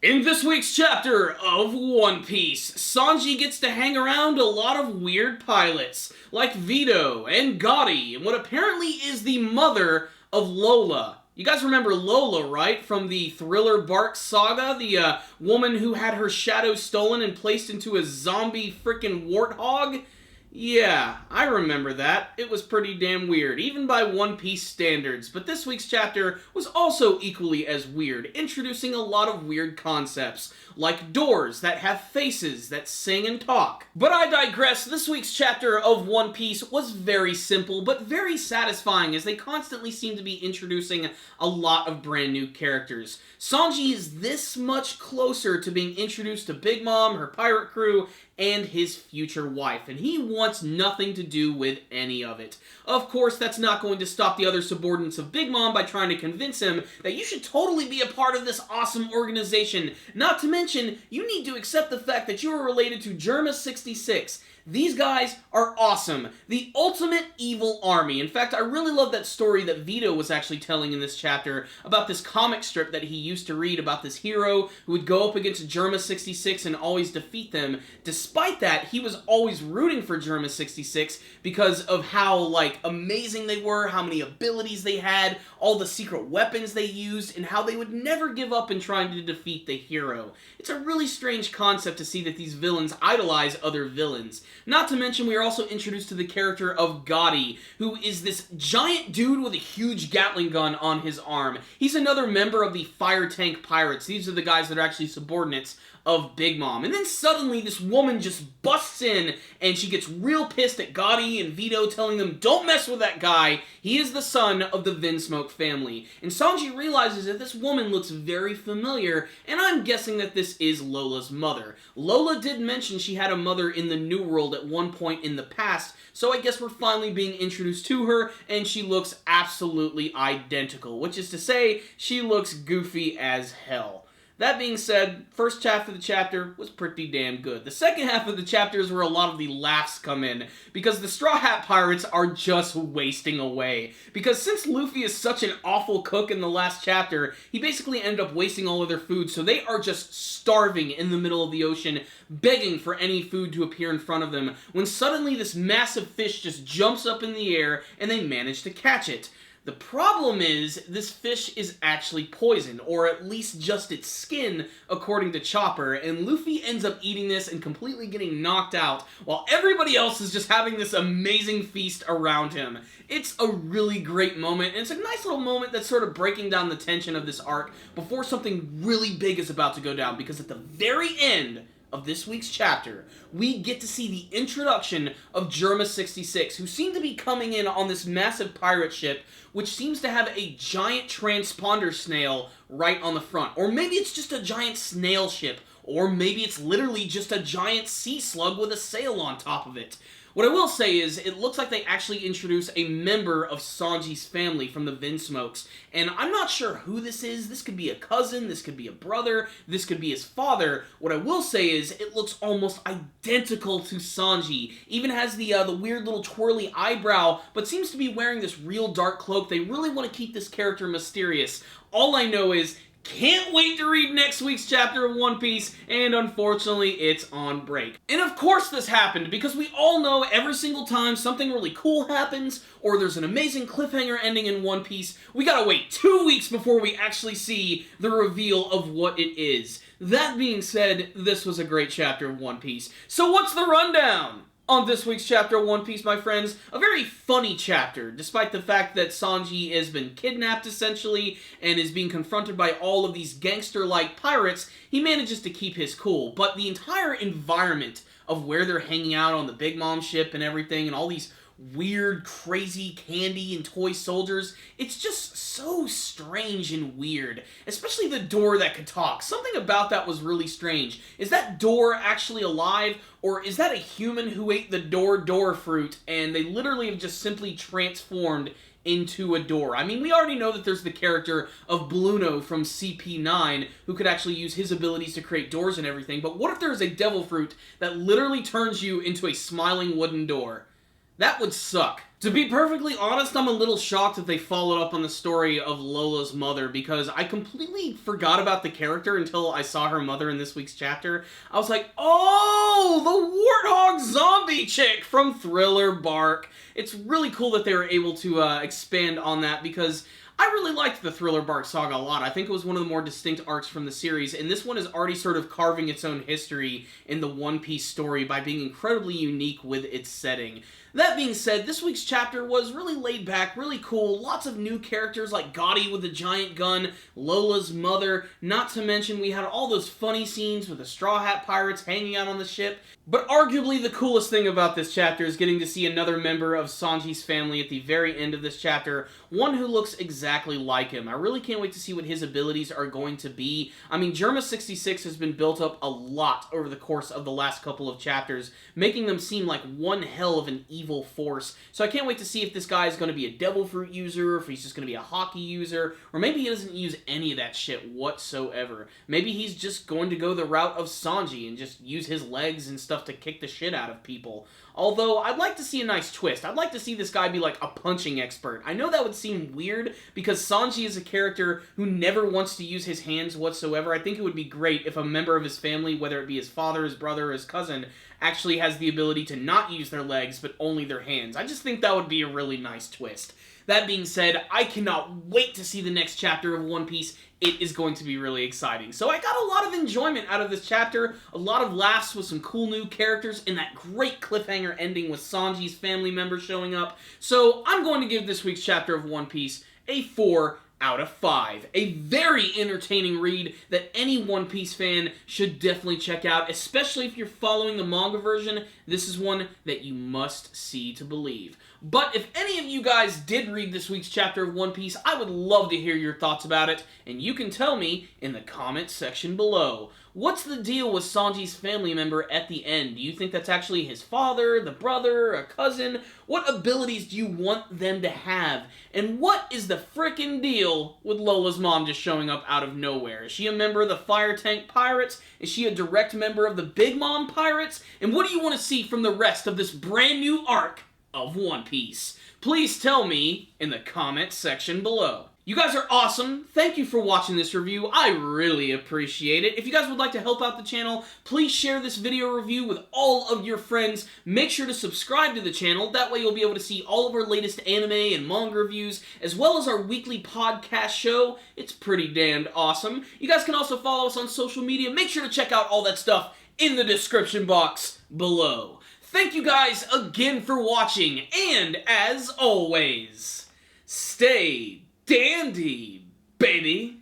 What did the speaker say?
In this week's chapter of One Piece, Sanji gets to hang around a lot of weird pilots, like Vito and Gotti, and what apparently is the mother of Lola. You guys remember Lola, right? From the Thriller Bark saga? The woman who had her shadow stolen and placed into a zombie frickin' warthog? Yeah, I remember that. It was pretty damn weird, even by One Piece standards. But this week's chapter was also equally as weird, introducing a lot of weird concepts, like doors that have faces that sing and talk. But I digress. This week's chapter of One Piece was very simple, but very satisfying, as they constantly seem to be introducing a lot of brand new characters. Sanji is this much closer to being introduced to Big Mom, her pirate crew, and his future wife, and he wants nothing to do with any of it. Of course, that's not going to stop the other subordinates of Big Mom by trying to convince him that you should totally be a part of this awesome organization. Not to mention, you need to accept the fact that you are related to Germa 66. These guys are awesome. The ultimate evil army. In fact, I really love that story that Vito was actually telling in this chapter about this comic strip that he used to read about this hero who would go up against Germa 66 and always defeat them. Despite that, he was always rooting for Germa 66 because of how, like, amazing they were, how many abilities they had, all the secret weapons they used, and how they would never give up in trying to defeat the hero. It's a really strange concept to see that these villains idolize other villains. Not to mention, we are also introduced to the character of Gotti, who is this giant dude with a huge Gatling gun on his arm. He's another member of the Fire Tank Pirates. These are the guys that are actually subordinates of Big Mom. And then suddenly this woman just busts in and she gets real pissed at Gotti and Vito, telling them, don't mess with that guy. He is the son of the Vinsmoke family. And Sanji realizes that this woman looks very familiar, and I'm guessing that this is Lola's mother. Lola did mention she had a mother in the New World at one point in the past, so I guess we're finally being introduced to her, and she looks absolutely identical, which is to say, she looks goofy as hell. That being said, first half of the chapter was pretty damn good. The second half of the chapter is where a lot of the laughs come in, because the Straw Hat Pirates are just wasting away. Because since Luffy is such an awful cook in the last chapter, he basically ended up wasting all of their food, so they are just starving in the middle of the ocean, begging for any food to appear in front of them, when suddenly this massive fish just jumps up in the air, and they manage to catch it. The problem is, this fish is actually poisoned, or at least just its skin, according to Chopper, and Luffy ends up eating this and completely getting knocked out, while everybody else is just having this amazing feast around him. It's a really great moment, and it's a nice little moment that's sort of breaking down the tension of this arc before something really big is about to go down, because at the very end of this week's chapter, we get to see the introduction of Germa 66, who seem to be coming in on this massive pirate ship, which seems to have a giant transponder snail right on the front. Or maybe it's just a giant snail ship, or maybe it's literally just a giant sea slug with a sail on top of it. What I will say is, it looks like they actually introduce a member of Sanji's family from the Vinsmokes, and I'm not sure who this is. This could be a cousin, this could be a brother, this could be his father. What I will say is, it looks almost identical to Sanji. Even has the weird little twirly eyebrow, but seems to be wearing this real dark cloak. They really want to keep this character mysterious. All I know is, can't wait to read next week's chapter of One Piece, and unfortunately, it's on break. And of course this happened, because we all know every single time something really cool happens, or there's an amazing cliffhanger ending in One Piece, we gotta wait 2 weeks before we actually see the reveal of what it is. That being said, this was a great chapter of One Piece. So what's the rundown on this week's chapter of One Piece, my friends? A very funny chapter, despite the fact that Sanji has been kidnapped, essentially, and is being confronted by all of these gangster-like pirates. He manages to keep his cool, but the entire environment of where they're hanging out on the Big Mom ship and everything, and all these weird, crazy candy and toy soldiers, it's just so strange and weird. Especially the door that could talk. Something about that was really strange. Is that door actually alive, or is that a human who ate the door fruit and they literally have just simply transformed into a door? I mean, we already know that there's the character of Bluno from CP9 who could actually use his abilities to create doors and everything, but what if there's a devil fruit that literally turns you into a smiling wooden door? That would suck. To be perfectly honest, I'm a little shocked that they followed up on the story of Lola's mother, because I completely forgot about the character until I saw her mother in this week's chapter. I was like, oh, the warthog zombie chick from Thriller Bark. It's really cool that they were able to expand on that, because I really liked the Thriller Bark saga a lot. I think it was one of the more distinct arcs from the series, and this one is already sort of carving its own history in the One Piece story by being incredibly unique with its setting. That being said, this week's chapter was really laid back, really cool, lots of new characters like Gotti with the giant gun, Lola's mother, not to mention we had all those funny scenes with the Straw Hat Pirates hanging out on the ship. But arguably the coolest thing about this chapter is getting to see another member of Sanji's family at the very end of this chapter, one who looks exactly like him. I really can't wait to see what his abilities are going to be. I mean, Germa 66 has been built up a lot over the course of the last couple of chapters, making them seem like one hell of an evil force. So I can't wait to see if this guy is going to be a devil fruit user, if he's just going to be a hockey user, or maybe he doesn't use any of that shit whatsoever. Maybe he's just going to go the route of Sanji and just use his legs and stuff to kick the shit out of people. Although, I'd like to see a nice twist. I'd like to see this guy be like a punching expert. I know that would seem weird, because Sanji is a character who never wants to use his hands whatsoever. I think it would be great if a member of his family, whether it be his father, his brother, or his cousin, actually has the ability to not use their legs, but only their hands. I just think that would be a really nice twist. That being said, I cannot wait to see the next chapter of One Piece. It is going to be really exciting. So I got a lot of enjoyment out of this chapter, a lot of laughs with some cool new characters, and that great cliffhanger ending with Sanji's family members showing up. So I'm going to give this week's chapter of One Piece a 4 out of 5. A very entertaining read that any One Piece fan should definitely check out, especially if you're following the manga version. This is one that you must see to believe. But if any of you guys did read this week's chapter of One Piece, I would love to hear your thoughts about it, and you can tell me in the comments section below. What's the deal with Sanji's family member at the end? Do you think that's actually his father, the brother, a cousin? What abilities do you want them to have? And what is the frickin' deal with Lola's mom just showing up out of nowhere? Is she a member of the Fire Tank Pirates? Is she a direct member of the Big Mom Pirates? And what do you want to see from the rest of this brand new arc of One Piece? Please tell me in the comments section below. You guys are awesome. Thank you for watching this review. I really appreciate it. If you guys would like to help out the channel, please share this video review with all of your friends. Make sure to subscribe to the channel. That way you'll be able to see all of our latest anime and manga reviews, as well as our weekly podcast show. It's pretty damned awesome. You guys can also follow us on social media. Make sure to check out all that stuff in the description box below. Thank you guys again for watching, and as always, stay dandy, baby.